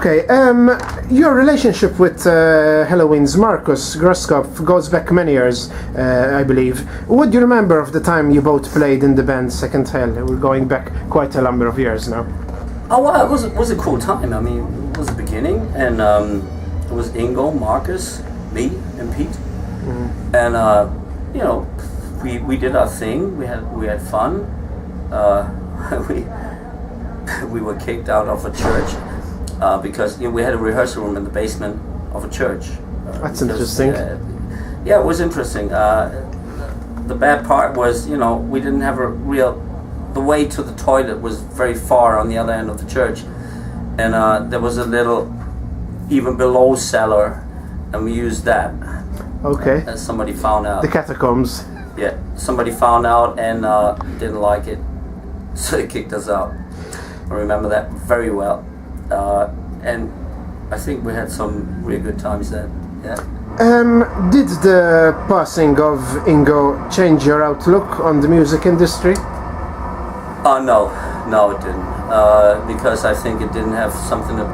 Okay, your relationship with Halloween's Marcus Groskopf goes back many years, I believe. What do you remember of the time you both played in the band Second Hell? We're going back quite a number of years now. Oh, well, it was a cool time. I mean, it was the beginning, and it was Ingo, Marcus, me, and Pete, and you know, we did our thing. We had fun. We were kicked out of a church because we had a rehearsal room in the basement of a church. That's interesting. Yeah, it was interesting. The bad part was, you know, we didn't have the way to the toilet was very far on the other end of the church, and there was a little, even below cellar, and we used that. Okay. And somebody found out. The catacombs. Yeah, somebody found out and didn't like it, so they kicked us out. I remember that very well, and I think we had some really good times then. Yeah. Did the passing of Ingo change your outlook on the music industry? Oh no, it didn't. Because I think it didn't have something to.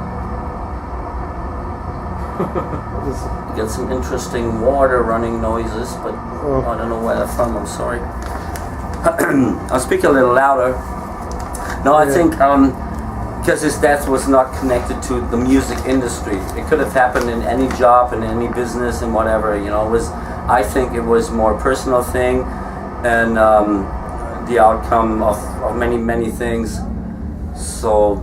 You get some interesting water running noises, but I don't know where they're from. I'm sorry. I'll speak a little louder. No, I think because his death was not connected to the music industry. It could have happened in any job, in any business, and whatever. You know, I think it was more a personal thing, and the outcome of many things. So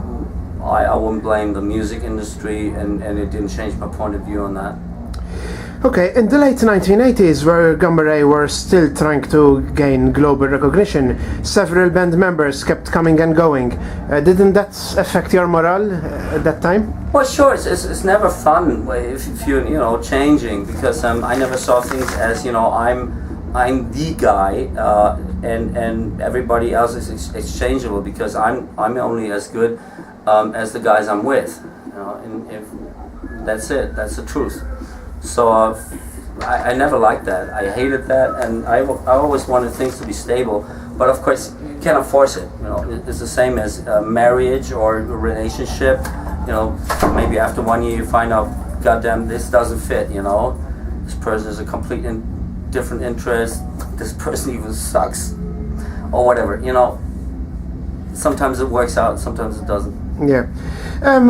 I wouldn't blame the music industry, and it didn't change my point of view on that. Okay, in the late 1980s, where Gamma Ray were still trying to gain global recognition, several band members kept coming and going. Didn't that affect your morale at that time? Well, sure. It's never fun if you're changing, because I never saw things as I'm the guy, and everybody else is exchangeable, because I'm only as good as the guys I'm with. And if that's it. That's the truth. So I never liked that. I hated that, and I always wanted things to be stable. But of course, you cannot force it. It's the same as marriage or a relationship. Maybe after 1 year you find out, goddamn, this doesn't fit. This person is a complete different interest. This person even sucks, or whatever. Sometimes it works out, sometimes it doesn't. Yeah.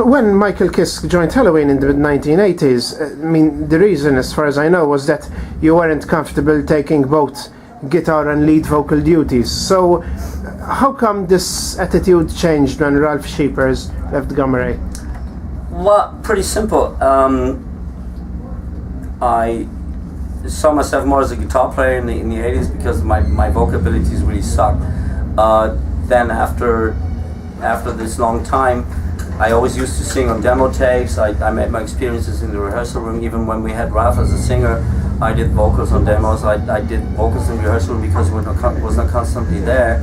When Michael Kiske joined Halloween in the 1980s, the reason, as far as I know, was that you weren't comfortable taking both guitar and lead vocal duties. So, how come this attitude changed when Ralph Scheepers left Gamma Ray? Well, pretty simple. I saw myself more as a guitar player in the 80s because my vocal abilities really sucked. Then after this long time, I always used to sing on demo tapes. I made my experiences in the rehearsal room. Even when we had Ralph as a singer, I did vocals on demos. I did vocals in the rehearsal room because we was not constantly there.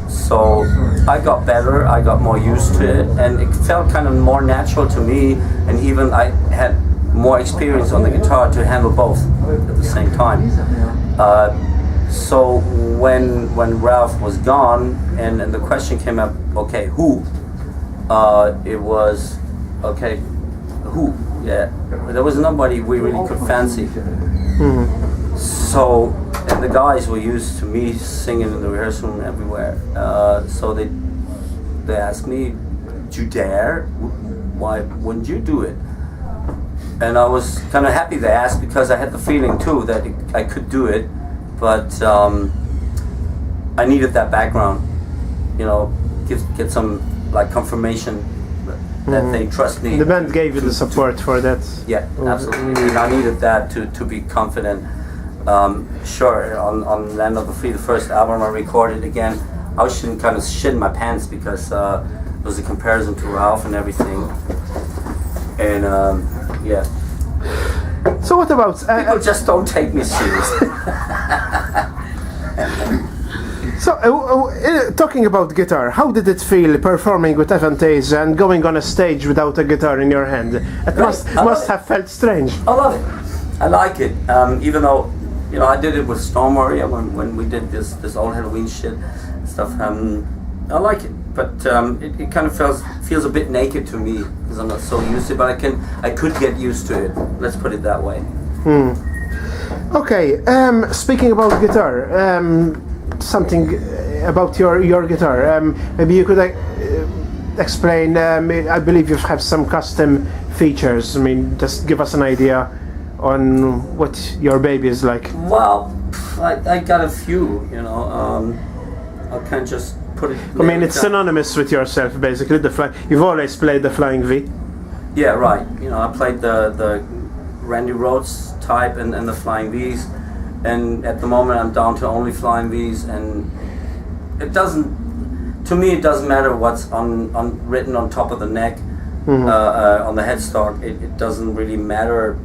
So I got better, I got more used to it, and it felt kind of more natural to me, and even I had more experience on the guitar to handle both at the same time. So when Ralph was gone and the question came up, okay, who? It was, okay, who? Yeah, there was nobody we really could fancy. Mm-hmm. So, and the guys were used to me singing in the rehearsal room everywhere. So they asked me, "Did you dare? Why wouldn't you do it?" And I was kind of happy they asked, because I had the feeling too that I could do it. But I needed that background, get some confirmation that they trust me. The band gave you the support for that. Yeah, absolutely. And I needed that to be confident. Sure, on Land of the Free, the first album I recorded again, I was kind of shitting my pants because it was a comparison to Ralph and everything. And yeah. So what about... people just don't take me seriously. So, talking about guitar, how did it feel performing with Avantasia and going on a stage without a guitar in your hand? It must have felt strange. I love it. I like it. Even though, I did it with Storm Warrior when we did this old Halloween shit stuff. I like it, but it kind of feels a bit naked to me because I'm not so used to it. But I could get used to it. Let's put it that way. Okay. Speaking about guitar, something about your guitar. Maybe you could explain. I believe you have some custom features. I mean, just give us an idea on what your baby is like. Well, I got a few. You know, I can't just put it. I mean, it's synonymous with yourself, basically. You've always played the Flying V. Yeah, right. You know, I played the Randy Rhoads type and the Flying V's, and at the moment I'm down to only Flying V's, and it doesn't. To me, it doesn't matter what's written on top of the neck, on the headstock. It doesn't really matter.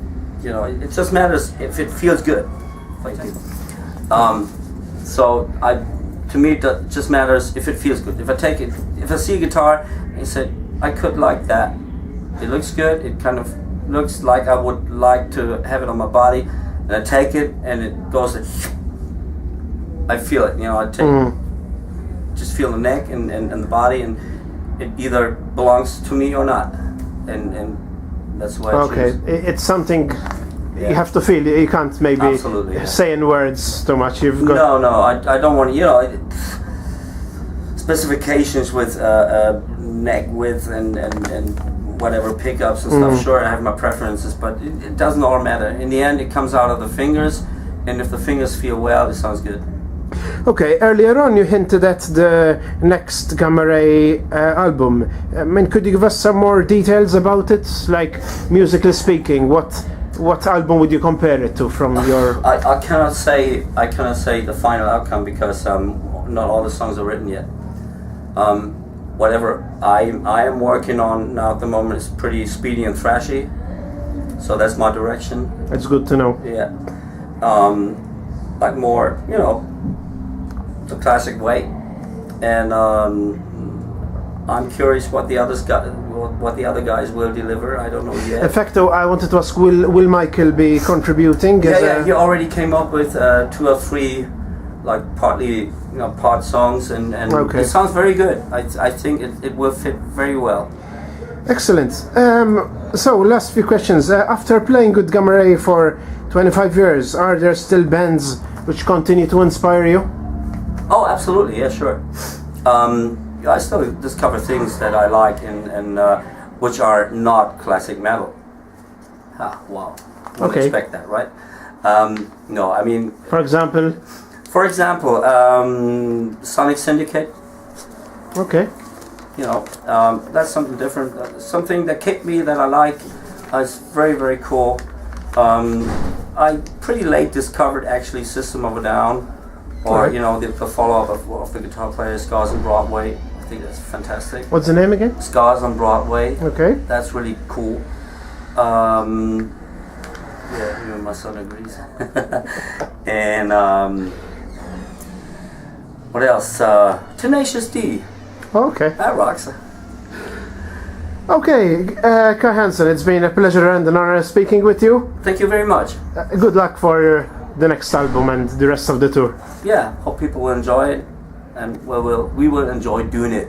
You know, it just matters if it feels good. To me, it just matters if it feels good. If I see a guitar and say, I could like that, it looks good, it kind of looks like I would like to have it on my body, and I take it and it goes, I feel it, you know, just feel the neck and the body, and it either belongs to me or not, and that's why I choose. It's something you have to feel. You can't maybe say in words too much. You've got no. I don't want to. You know, specifications with neck width and whatever pickups and stuff. Sure, I have my preferences, but it doesn't all matter. In the end, it comes out of the fingers, and if the fingers feel well, it sounds good. Okay, earlier on you hinted at the next Gamma Ray album. I mean, could you give us some more details about it? Like, musically speaking, what album would you compare it to from your... I cannot say the final outcome because not all the songs are written yet. Whatever I am working on now at the moment is pretty speedy and thrashy, so that's my direction. That's good to know. Yeah, like more, you know, the classic way, and I'm curious what the other guys will deliver. I don't know yet. In fact, though, I wanted to ask, will Michael be contributing? Yeah, he already came up with 2 or 3, like partly, you know, part songs, and it sounds very good. I think it will fit very well. Excellent. So, last few questions. After playing with Gamma Ray for 25 years, are there still bands which continue to inspire you? Oh, absolutely. Yeah, sure. I still discover things that I like and which are not classic metal. Wow. Wouldn't expect that, right? No, I mean... For example, Sonic Syndicate. Okay. You know, that's something different. Something that kicked me that I like. It's very, very cool. I pretty late discovered actually System of a Down. Or, you know, the follow-up of the guitar player Scars on Broadway. I think that's fantastic. What's the name again? Scars on Broadway. Okay. That's really cool. Yeah, even my son agrees. And what else? Tenacious D. Okay. That rocks. Okay, Kai Hansen, it's been a pleasure and an honor speaking with you. Thank you very much. Good luck for the next album and the rest of the tour. Yeah, hope people will enjoy it, and we will enjoy doing it.